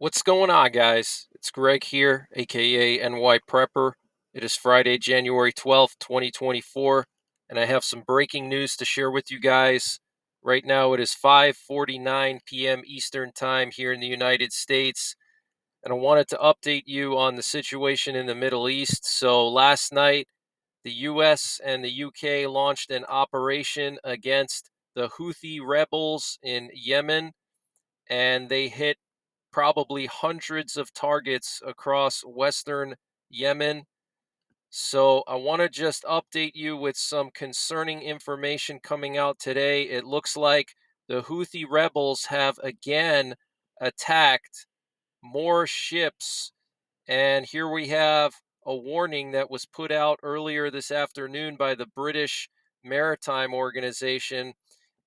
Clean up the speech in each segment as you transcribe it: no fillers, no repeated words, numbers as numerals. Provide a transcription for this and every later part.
What's going on, guys? It's Greg here, aka NYPrepper. It is Friday, January 12th, 2024, and I have some breaking news to share with you guys. Right now, it is 5:49 p.m. Eastern Time here in the United States, and I wanted to update you on the situation in the Middle East. So, last night, the US and the UK launched an operation against the Houthi rebels in Yemen, and they hit probably hundreds of targets across western Yemen. So I want to just update you with some concerning information coming out today. It looks like the Houthi rebels have again attacked more ships. And here we have a warning that was put out earlier this afternoon by the British Maritime Organization.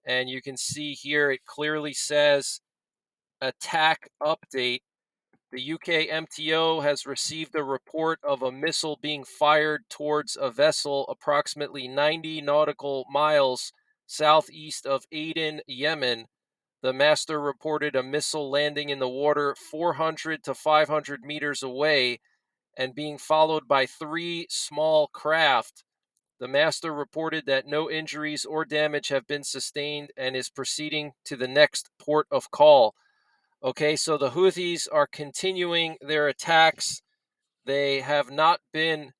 And you can see here it clearly says attack update. The UK MTO has received a report of a missile being fired towards a vessel approximately 90 nautical miles southeast of Aden, Yemen. The master reported a missile landing in the water 400 to 500 meters away and being followed by three small craft. The master reported that no injuries or damage have been sustained and is proceeding to the next port of call. Okay, so the Houthis are continuing their attacks. They have not been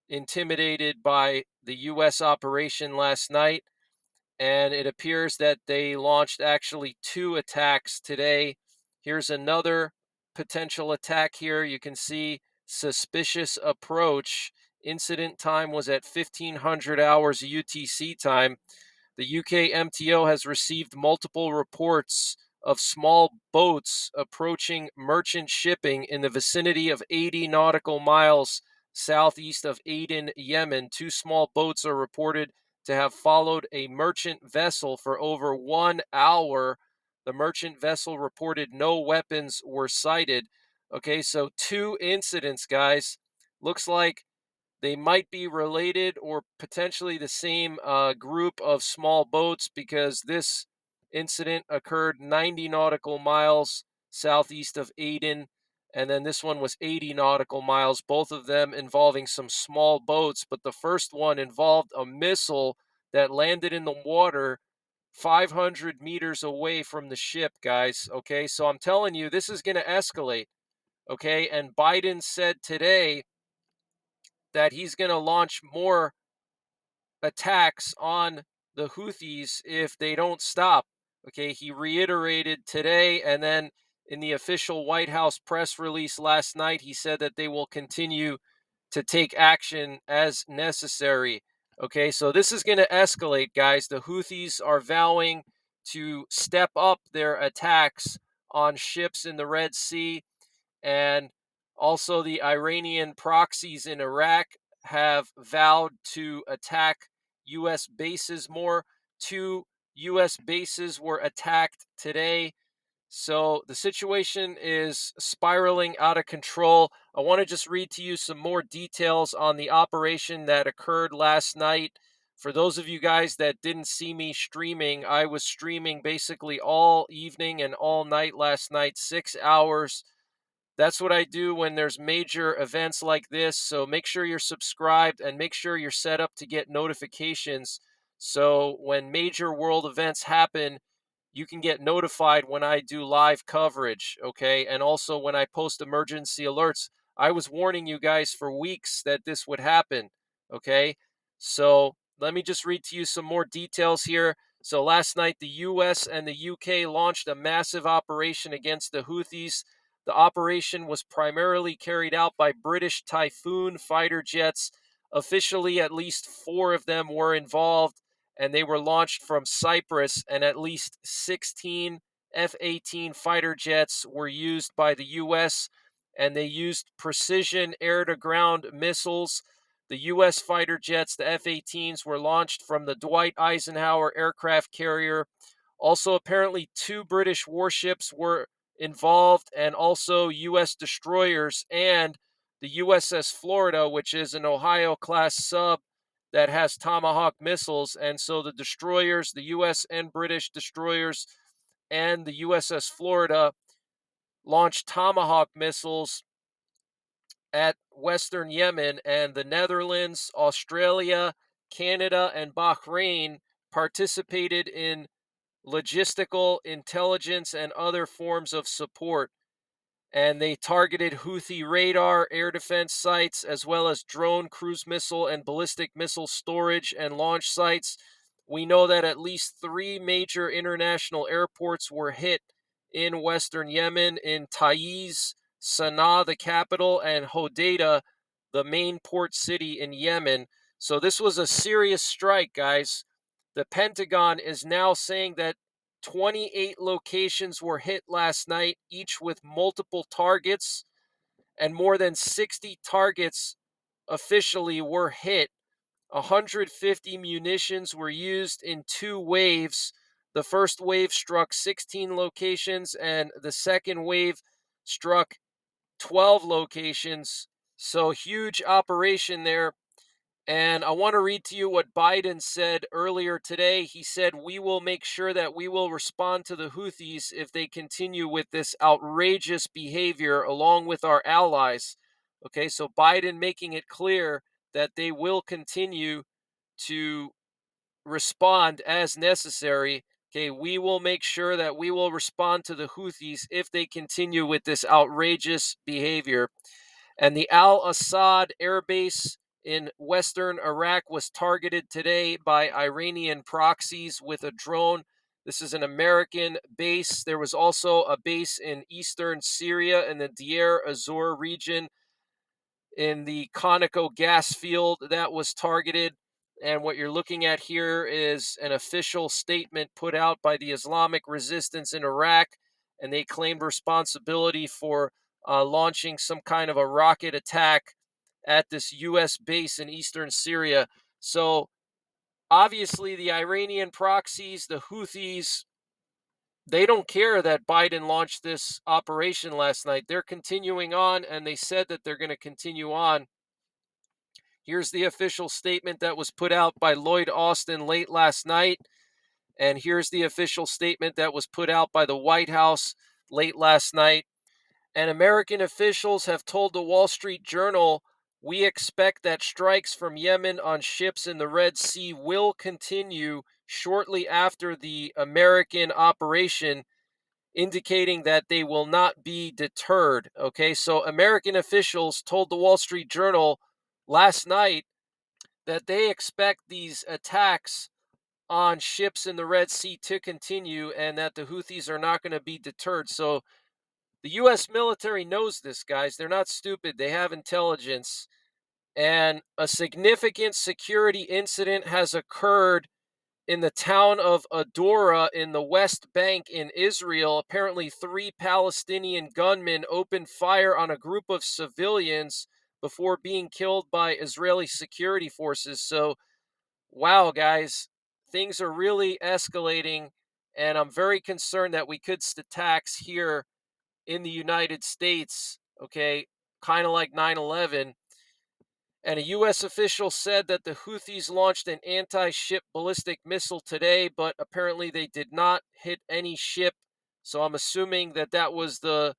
intimidated by the U.S. operation last night, and it appears that they launched actually two attacks today. Here's another potential attack here. You can see suspicious approach. Incident time was at 1500 hours UTC time. The UK MTO has received multiple reports of small boats approaching merchant shipping in the vicinity of 80 nautical miles southeast of Aden, Yemen. Two small boats are reported to have followed a merchant vessel for over 1 hour. The merchant vessel reported no weapons were sighted. Okay, so two incidents, guys. Looks like they might be related or potentially the same group of small boats because this incident occurred 90 nautical miles southeast of Aden, and then this one was 80 nautical miles, both of them involving some small boats. But the first one involved a missile that landed in the water 500 meters away from the ship, guys. Okay, so I'm telling you, this is going to escalate. Okay, and Biden said today that he's going to launch more attacks on the Houthis if they don't stop. Okay, he reiterated today, and then in the official White House press release last night, he said that they will continue to take action as necessary. Okay, so this is going to escalate, guys. The Houthis are vowing to step up their attacks on ships in the Red Sea, and also the Iranian proxies in Iraq have vowed to attack U.S. bases more. Two U.S. bases were attacked today. So the situation is spiraling out of control. I want to just read to you some more details on the operation that occurred last night. For those of you guys that didn't see me streaming, I was streaming basically all evening and all night last night, 6 hours. That's what I do when there's major events like this. So make sure you're subscribed and make sure you're set up to get notifications. So when major world events happen, you can get notified when I do live coverage, okay? And also when I post emergency alerts. I was warning you guys for weeks that this would happen, okay? So let me just read to you some more details here. So last night, the US and the UK launched a massive operation against the Houthis. The operation was primarily carried out by British Typhoon fighter jets. Officially, at least four of them were involved, and they were launched from Cyprus, and at least 16 F 18 fighter jets were used by the U.S., and they used precision air to ground missiles. The U.S. fighter jets, the F 18s, were launched from the Dwight Eisenhower aircraft carrier. Also, apparently, two British warships were involved, and also U.S. destroyers and the USS Florida, which is an Ohio class sub that has Tomahawk missiles. And so the destroyers, the U.S. and British destroyers, and the USS Florida launched Tomahawk missiles at Western Yemen, and the Netherlands, Australia, Canada, and Bahrain participated in logistical, intelligence, and other forms of support. And they targeted Houthi radar, air defense sites, as well as drone, cruise missile, and ballistic missile storage and launch sites. We know that at least three major international airports were hit in Western Yemen, in Taiz, Sana'a, the capital, and Hodeidah, the main port city in Yemen. So this was a serious strike, guys. The Pentagon is now saying that 28 locations were hit last night, each with multiple targets, and more than 60 targets officially were hit. 150 munitions were used in two waves. The first wave struck 16 locations, and the second wave struck 12 locations. So, huge operation there. And I want to read to you what Biden said earlier today. He said, "We will make sure that we will respond to the Houthis if they continue with this outrageous behavior along with our allies." Okay, so Biden making it clear that they will continue to respond as necessary. Okay, we will make sure that we will respond to the Houthis if they continue with this outrageous behavior. And the Al Assad air base in western Iraq was targeted today by Iranian proxies with a drone. This is an American base. There was also a base in eastern Syria in the Deir Azor region in the Conoco gas field that was targeted. And what you're looking at here is an official statement put out by the Islamic resistance in Iraq, and they claimed responsibility for launching some kind of a rocket attack at this U.S. base in eastern Syria. So obviously, the Iranian proxies, the Houthis, they don't care that Biden launched this operation last night. They're continuing on, and they said that they're going to continue on. Here's the official statement that was put out by Lloyd Austin late last night. And here's the official statement that was put out by the White House late last night. And American officials have told the Wall Street Journal, "We expect that strikes from Yemen on ships in the Red Sea will continue shortly after the American operation," indicating that they will not be deterred. Okay, so American officials told the Wall Street Journal last night that they expect these attacks on ships in the Red Sea to continue and that the Houthis are not going to be deterred. So the U.S. military knows this, guys. They're not stupid, they have intelligence. And a significant security incident has occurred in the town of Adora in the West Bank in Israel. Apparently, three Palestinian gunmen opened fire on a group of civilians before being killed by Israeli security forces. So, wow, guys, things are really escalating, and I'm very concerned that we could see attacks here in the United States, okay, kind of like 9/11. And a U.S. official said that the Houthis launched an anti ship ballistic missile today, but apparently they did not hit any ship. So I'm assuming that that was the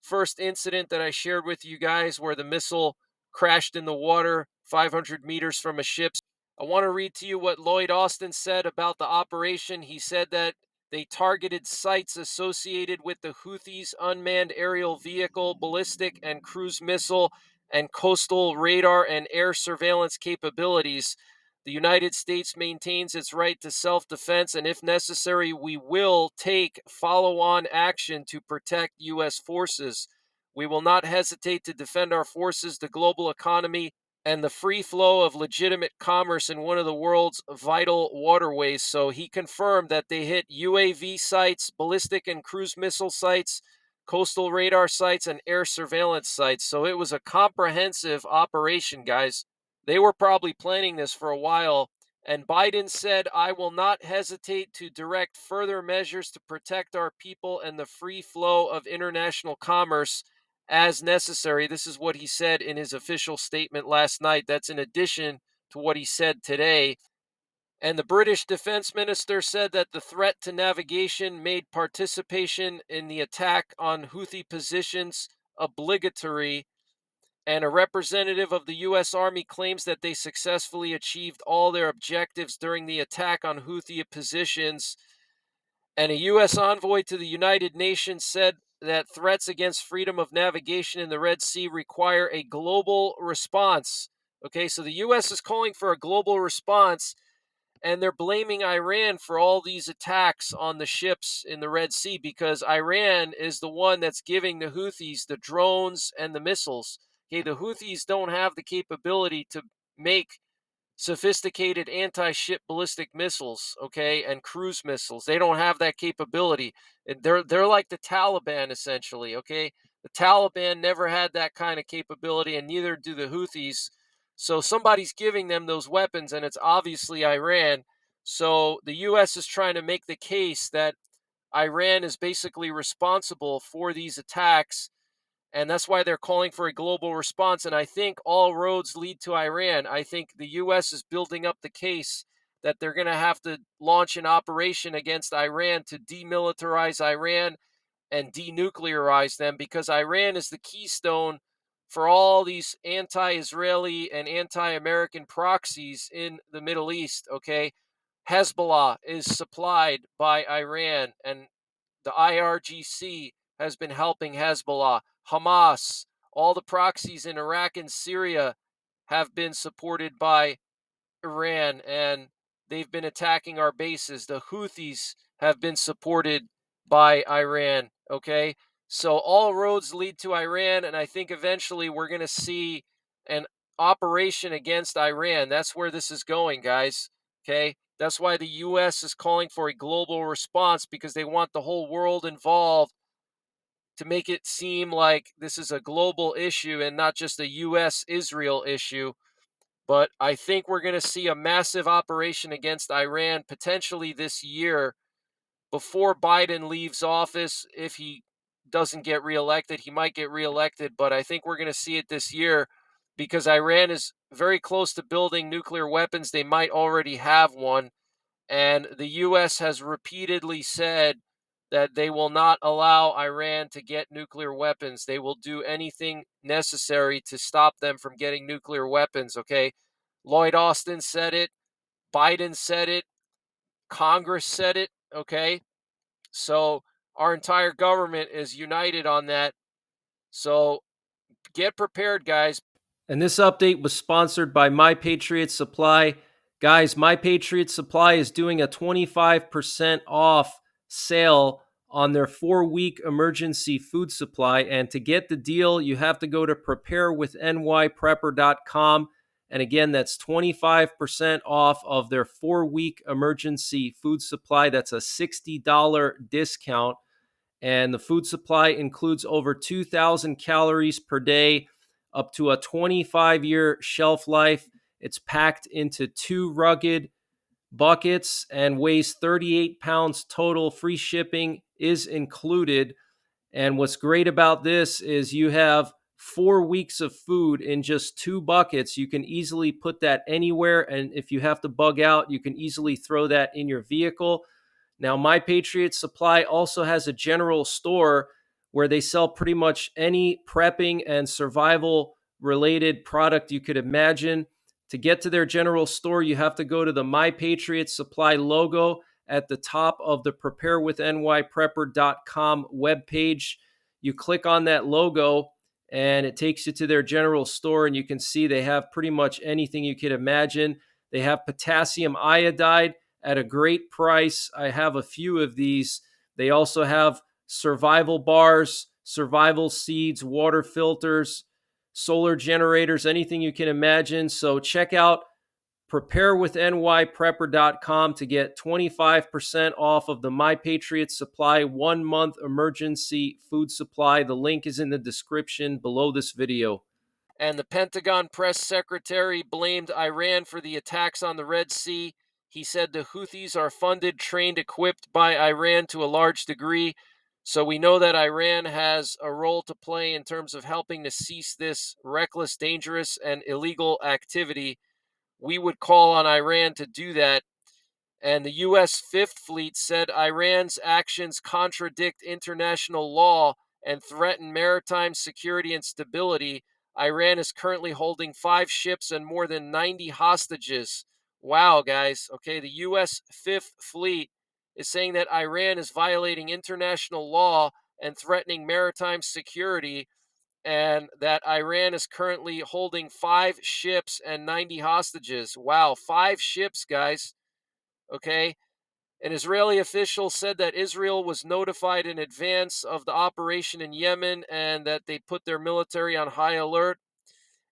first incident that I shared with you guys where the missile crashed in the water 500 meters from a ship. I want to read to you what Lloyd Austin said about the operation. He said that they targeted sites associated with the Houthis' unmanned aerial vehicle, ballistic and cruise missile, and coastal radar and air surveillance capabilities. The United States maintains its right to self defense, and if necessary, we will take follow on action to protect U.S. forces. We will not hesitate to defend our forces, the global economy, and the free flow of legitimate commerce in one of the world's vital waterways. So he confirmed that they hit UAV sites, ballistic and cruise missile sites, coastal radar sites, and air surveillance sites. So it was a comprehensive operation, guys. They were probably planning this for a while. And Biden said, "I will not hesitate to direct further measures to protect our people and the free flow of international commerce as necessary." This is what he said in his official statement last night. That's in addition to what he said today. And the British defense minister said that the threat to navigation made participation in the attack on Houthi positions obligatory. And a representative of the U.S. Army claims that they successfully achieved all their objectives during the attack on Houthi positions. And a U.S. envoy to the United Nations said that threats against freedom of navigation in the Red Sea require a global response. Okay, so the U.S. is calling for a global response, and they're blaming Iran for all these attacks on the ships in the Red Sea because Iran is the one that's giving the Houthis the drones and the missiles. Okay, the Houthis don't have the capability to make sophisticated anti-ship ballistic missiles, okay, and cruise missiles. They don't have that capability. They're like the Taliban essentially, okay? The Taliban never had that kind of capability, and neither do the Houthis. So somebody's giving them those weapons, and it's obviously Iran. So the U.S. is trying to make the case that Iran is basically responsible for these attacks, and that's why they're calling for a global response. And I think all roads lead to Iran. I think the U.S. is building up the case that they're going to have to launch an operation against Iran to demilitarize Iran and denuclearize them, because Iran is the keystone for all these anti-Israeli and anti-American proxies in the Middle East. Okay, Hezbollah is supplied by Iran, and the IRGC has been helping Hezbollah. Hamas, all the proxies in Iraq and Syria have been supported by Iran, and they've been attacking our bases. The Houthis have been supported by Iran. Okay, so all roads lead to Iran, and I think eventually we're going to see an operation against Iran. That's where this is going, guys. Okay, that's why the U.S. is calling for a global response, because they want the whole world involved to make it seem like this is a global issue and not just a U.S. Israel issue. But I think we're going to see a massive operation against Iran potentially this year before Biden leaves office. If he doesn't get reelected, he might get reelected, but I think we're going to see it this year because Iran is very close to building nuclear weapons. They might already have one. And the U.S. has repeatedly said that they will not allow Iran to get nuclear weapons. They will do anything necessary to stop them from getting nuclear weapons, okay? Lloyd Austin said it, Biden said it, Congress said it, okay? So our entire government is united on that. So get prepared, guys. And this update was sponsored by My Patriot Supply. Guys, My Patriot Supply is doing a 25% off sale on their 4-week emergency food supply. And to get the deal, you have to go to preparewith.nyprepper.com. And again, that's 25% off of their 4-week emergency food supply. That's a $60 discount. And the food supply includes over 2,000 calories per day, up to a 25-year shelf life. It's packed into 2 rugged buckets and weighs 38 pounds total. Free shipping is included. And what's great about this is you have 4 weeks of food in just 2 buckets. You can easily put that anywhere. And if you have to bug out, you can easily throw that in your vehicle. Now, My Patriot Supply also has a general store where they sell pretty much any prepping and survival related product you could imagine. To get to their general store, you have to go to the My Patriot Supply logo at the top of the preparewithnyprepper.com webpage. You click on that logo and it takes you to their general store, and you can see they have pretty much anything you could imagine. They have potassium iodide at a great price. I have a few of these. They also have survival bars, survival seeds, water filters, solar generators, anything you can imagine. So check out preparewithnyprepper.com to get 25% off of the My Patriot Supply 1-month emergency food supply. The link is in the description below this video. And the Pentagon press secretary blamed Iran for the attacks on the Red Sea. He said the Houthis are funded, trained, equipped by Iran to a large degree. So we know that Iran has a role to play in terms of helping to cease this reckless, dangerous, and illegal activity. We would call on Iran to do that. And the U.S. Fifth Fleet said Iran's actions contradict international law and threaten maritime security and stability. Iran is currently holding 5 ships and more than 90 hostages. Wow, guys. Okay, the U.S. Fifth Fleet is saying that Iran is violating international law and threatening maritime security, and that Iran is currently holding 5 ships and 90 hostages. Wow, 5 ships, guys. Okay. An Israeli official said that Israel was notified in advance of the operation in Yemen and that they put their military on high alert.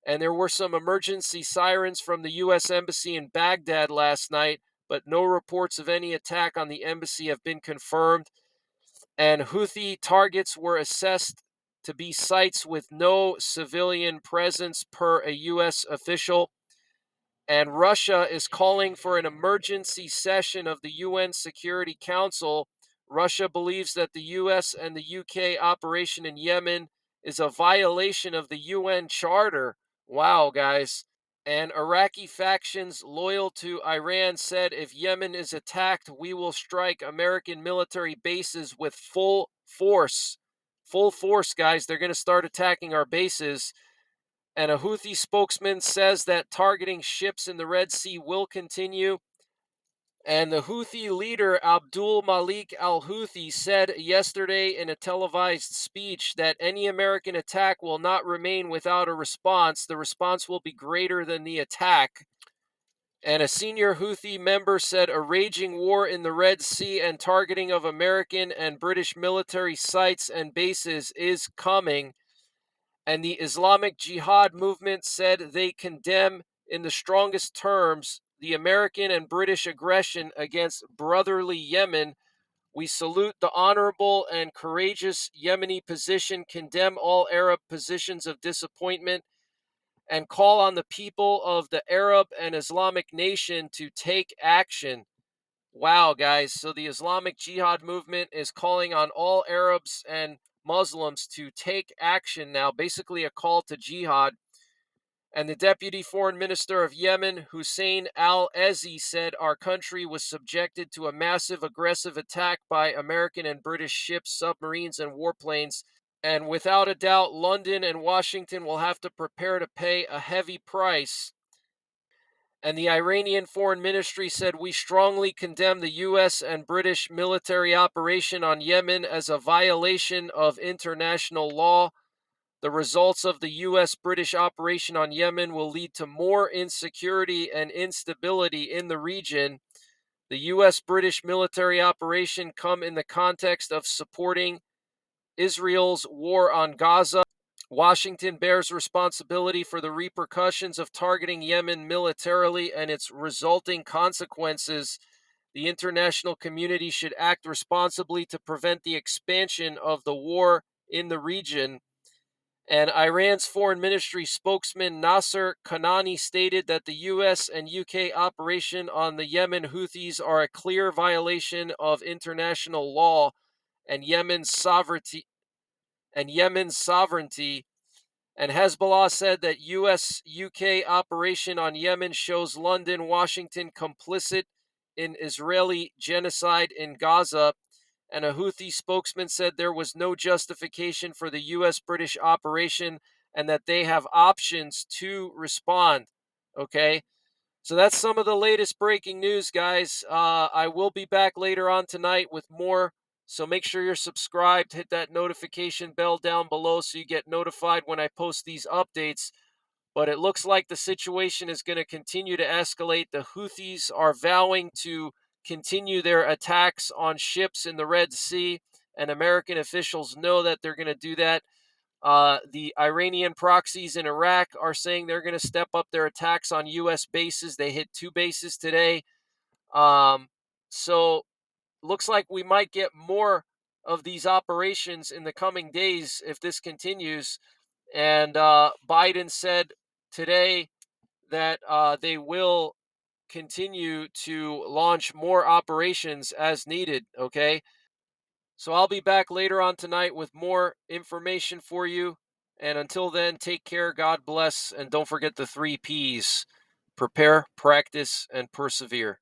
And there were some emergency sirens from the U.S. Embassy in Baghdad last night, but no reports of any attack on the embassy have been confirmed. And Houthi targets were assessed to be sites with no civilian presence, per a U.S. official. And Russia is calling for an emergency session of the UN Security Council. Russia believes that the US and the UK operation in Yemen is a violation of the UN Charter. Wow, guys. And Iraqi factions loyal to Iran said if Yemen is attacked, we will strike American military bases with full force. Full force, guys. They're going to start attacking our bases. And a Houthi spokesman says that targeting ships in the Red Sea will continue. And the Houthi leader, Abdul Malik al Houthi, said yesterday in a televised speech that any American attack will not remain without a response. The response will be greater than the attack. And a senior Houthi member said a raging war in the Red Sea and targeting of American and British military sites and bases is coming. And the Islamic Jihad movement said they condemn in the strongest terms the American and British aggression against brotherly Yemen. We salute the honorable and courageous Yemeni position, condemn all Arab positions of disappointment, and call on the people of the Arab and Islamic nation to take action. Wow, guys. So the Islamic Jihad movement is calling on all Arabs and Muslims to take action now, basically a call to jihad. And the deputy foreign minister of Yemen, Hussein al-Ezi, said our country was subjected to a massive aggressive attack by American and British ships, submarines, and warplanes. And without a doubt, London and Washington will have to prepare to pay a heavy price. And the Iranian Foreign Ministry said we strongly condemn the U.S. and British military operation on Yemen as a violation of international law. The results of the U.S. British operation on Yemen will lead to more insecurity and instability in the region. The U.S. British military operation come in the context of supporting Israel's war on Gaza. Washington bears responsibility for the repercussions of targeting Yemen militarily and its resulting consequences. The international community should act responsibly to prevent the expansion of the war in the region. And Iran's foreign ministry spokesman Nasser Kanani stated that the U.S. and U.K. operation on the Yemen Houthis are a clear violation of international law and Yemen's sovereignty. And Hezbollah said that U.S. UK operation on Yemen shows London, Washington complicit in Israeli genocide in Gaza. And a Houthi spokesman said there was no justification for the U.S. British operation and that they have options to respond. Okay. So that's some of the latest breaking news, guys. I will be back later on tonight with more. So make sure you're subscribed. Hit that notification bell down below so you get notified when I post these updates. But it looks like the situation is going to continue to escalate. The Houthis are vowing to continue their attacks on ships in the Red Sea, and American officials know that they're going to do that. The Iranian proxies in Iraq are saying they're going to step up their attacks on U.S. bases. They hit 2 bases today. So looks like we might get more of these operations in the coming days if this continues. And Biden said today that they will continue to launch more operations as needed. Okay. So I'll be back later on tonight with more information for you. And until then, take care, God bless, and don't forget the 3 Ps: prepare, practice, and persevere.